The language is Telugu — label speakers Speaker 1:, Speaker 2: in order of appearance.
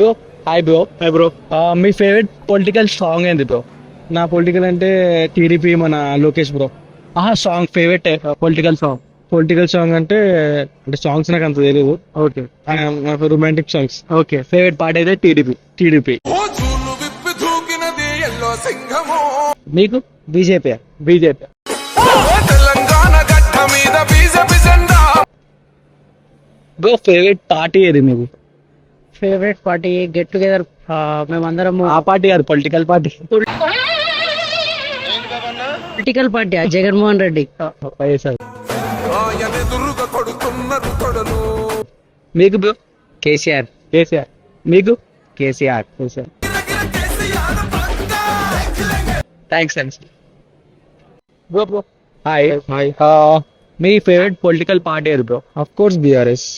Speaker 1: Bro hi bro.
Speaker 2: Hi bro.
Speaker 1: మీ ఫేవరెట్ పొలిటికల్ సాంగ్ ఏంది బ్రో?
Speaker 2: నా పొలిటికల్ అంటే టీడీపీ మన Lokesh bro.
Speaker 1: Song favourite political song.
Speaker 2: Political song అంటే సాంగ్స్ నాకు అంత తెలియదు.
Speaker 1: ఓకే
Speaker 2: నాకు romantic songs.
Speaker 1: Okay favourite party అయితే టీడీపీ. మీకు?
Speaker 2: BJP.
Speaker 1: BJP. Bro favourite party ఏది మీకు?
Speaker 3: ఫేవరెట్ పార్టీ గెట్ టుగెదర్ మేమందరము
Speaker 1: ఆ పార్టీ కాదు, political party.
Speaker 3: Political party Jaganmohan Reddy.
Speaker 1: YSR. మీకు బ్రో?
Speaker 3: కేసీఆర్.
Speaker 1: కేసీఆర్. మీకు?
Speaker 3: KCR.
Speaker 1: Thanks. Bro
Speaker 2: hi. Hi.
Speaker 1: మీ ఫేవరెట్ పొలిటికల్ పార్టీ ఏది బ్రో?
Speaker 2: Of course BRS.